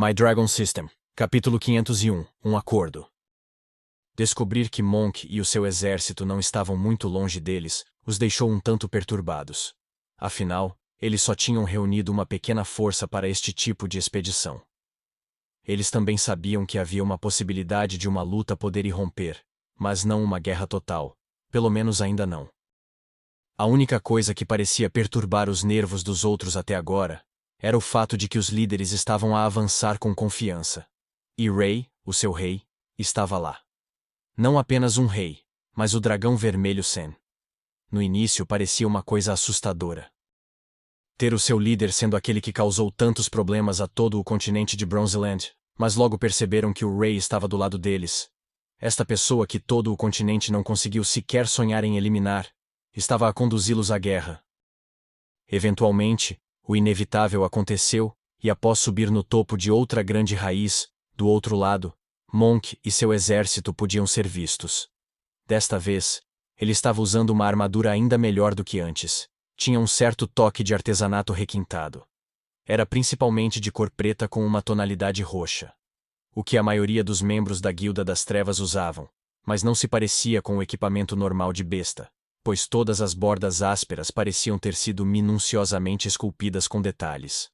My Dragon System, capítulo 501, um acordo. Descobrir que Monk e o seu exército não estavam muito longe deles os deixou um tanto perturbados. Afinal, eles só tinham reunido uma pequena força para este tipo de expedição. Eles também sabiam que havia uma possibilidade de uma luta poder irromper, mas não uma guerra total, pelo menos ainda não. A única coisa que parecia perturbar os nervos dos outros até agora era o fato de que os líderes estavam a avançar com confiança. E Rey, o seu rei, estava lá. Não apenas um rei, mas o dragão vermelho Sen. No início parecia uma coisa assustadora. Ter o seu líder sendo aquele que causou tantos problemas a todo o continente de Bronzeland, mas logo perceberam que o Rey estava do lado deles. Esta pessoa que todo o continente não conseguiu sequer sonhar em eliminar, estava a conduzi-los à guerra. Eventualmente, o inevitável aconteceu, e após subir no topo de outra grande raiz, do outro lado, Monk e seu exército podiam ser vistos. Desta vez, ele estava usando uma armadura ainda melhor do que antes. Tinha um certo toque de artesanato requintado. Era principalmente de cor preta com uma tonalidade roxa. O que a maioria dos membros da Guilda das Trevas usavam, mas não se parecia com o equipamento normal de besta, pois todas as bordas ásperas pareciam ter sido minuciosamente esculpidas com detalhes.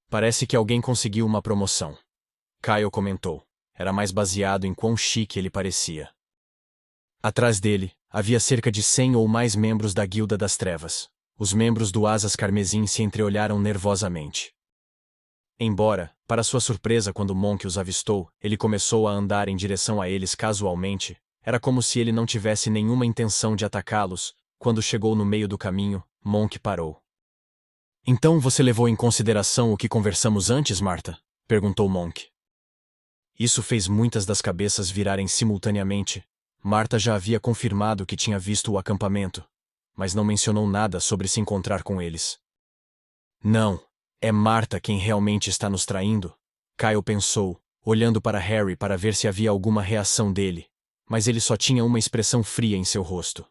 Parece que alguém conseguiu uma promoção. Kyle comentou. Era mais baseado em quão chique ele parecia. Atrás dele, havia cerca de 100 ou mais membros da Guilda das Trevas. Os membros do Asas Carmesim se entreolharam nervosamente. Embora, para sua surpresa quando Monk os avistou, ele começou a andar em direção a eles casualmente, era como se ele não tivesse nenhuma intenção de atacá-los. Quando chegou no meio do caminho, Monk parou. Então você levou em consideração o que conversamos antes, Marta? Perguntou Monk. Isso fez muitas das cabeças virarem simultaneamente. Marta já havia confirmado que tinha visto o acampamento, mas não mencionou nada sobre se encontrar com eles. Não, é Marta quem realmente está nos traindo? Kyle pensou, olhando para Harry para ver se havia alguma reação dele, mas ele só tinha uma expressão fria em seu rosto.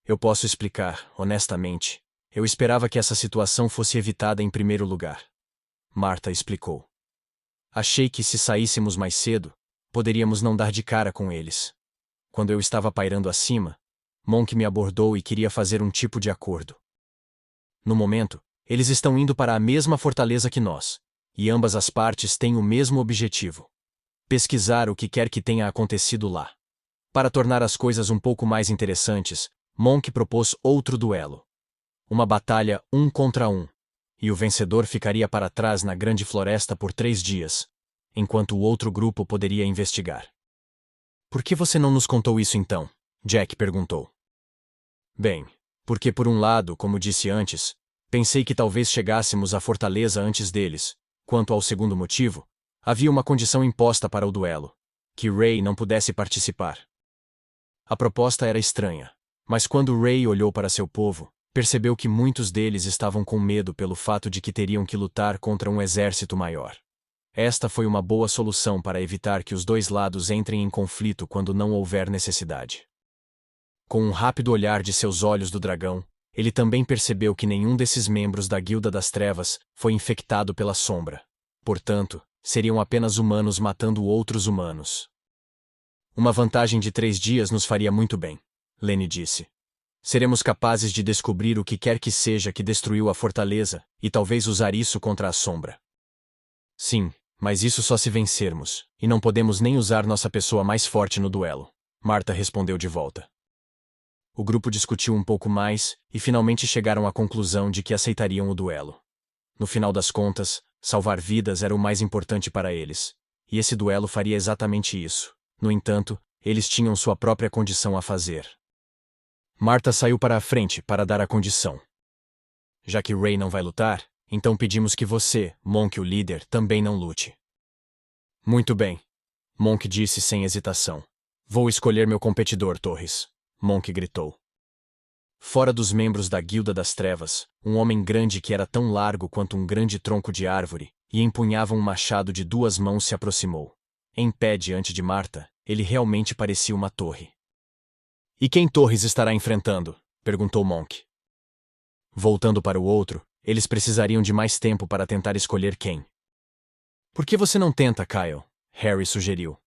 Eu posso explicar, honestamente. Eu esperava que essa situação fosse evitada em primeiro lugar. Marta explicou. Achei que se saíssemos mais cedo, poderíamos não dar de cara com eles. Quando eu estava pairando acima, Monk me abordou e queria fazer um tipo de acordo. No momento, eles estão indo para a mesma fortaleza que nós, e ambas as partes têm o mesmo objetivo: pesquisar o que quer que tenha acontecido lá. Para tornar as coisas um pouco mais interessantes, Monk propôs outro duelo. Uma batalha 1 contra 1, e o vencedor ficaria para trás na grande floresta por 3 dias, enquanto o outro grupo poderia investigar. Por que você não nos contou isso então? Jack perguntou. Bem, porque por um lado, como disse antes, pensei que talvez chegássemos à fortaleza antes deles. Quanto ao segundo motivo, havia uma condição imposta para o duelo: que Rey não pudesse participar. A proposta era estranha, mas quando Rey olhou para seu povo, percebeu que muitos deles estavam com medo pelo fato de que teriam que lutar contra um exército maior. Esta foi uma boa solução para evitar que os dois lados entrem em conflito quando não houver necessidade. Com um rápido olhar de seus olhos do dragão, ele também percebeu que nenhum desses membros da Guilda das Trevas foi infectado pela sombra. Portanto, seriam apenas humanos matando outros humanos. Uma vantagem de 3 dias nos faria muito bem, Lenny disse. Seremos capazes de descobrir o que quer que seja que destruiu a fortaleza, e talvez usar isso contra a sombra. Sim, mas isso só se vencermos, e não podemos nem usar nossa pessoa mais forte no duelo, Marta respondeu de volta. O grupo discutiu um pouco mais, e finalmente chegaram à conclusão de que aceitariam o duelo. No final das contas, salvar vidas era o mais importante para eles, e esse duelo faria exatamente isso. No entanto, eles tinham sua própria condição a fazer. Marta saiu para a frente para dar a condição. Já que Rey não vai lutar, então pedimos que você, Monk o líder, também não lute. Muito bem, Monk disse sem hesitação. Vou escolher meu competidor, Torres, Monk gritou. Fora dos membros da Guilda das Trevas, um homem grande que era tão largo quanto um grande tronco de árvore, e empunhava um machado de 2 mãos se aproximou. Em pé diante de Marta, ele realmente parecia uma torre. E quem Torres estará enfrentando? Perguntou Monk. Voltando para o outro, eles precisariam de mais tempo para tentar escolher quem. Por que você não tenta, Kyle? Harry sugeriu.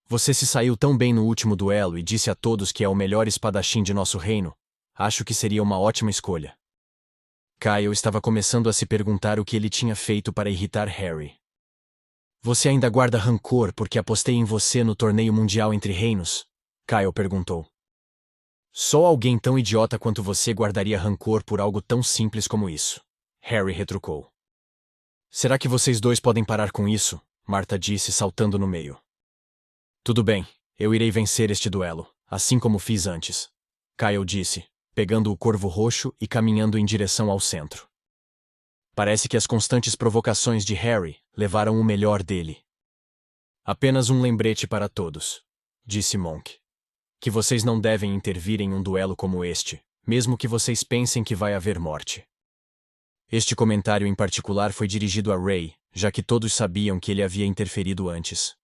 Você se saiu tão bem no último duelo e disse a todos que é o melhor espadachim de nosso reino. Acho que seria uma ótima escolha. Kyle estava começando a se perguntar o que ele tinha feito para irritar Harry. Você ainda guarda rancor porque apostei em você no torneio mundial entre reinos? Kyle perguntou. Só alguém tão idiota quanto você guardaria rancor por algo tão simples como isso. Harry retrucou. Será que vocês dois podem parar com isso? Marta disse, saltando no meio. Tudo bem, eu irei vencer este duelo, assim como fiz antes. Kyle disse, pegando o corvo roxo e caminhando em direção ao centro. Parece que as constantes provocações de Harry levaram o melhor dele. Apenas um lembrete para todos, disse Monk. Que vocês não devem intervir em um duelo como este, mesmo que vocês pensem que vai haver morte. Este comentário em particular foi dirigido a Ray, já que todos sabiam que ele havia interferido antes.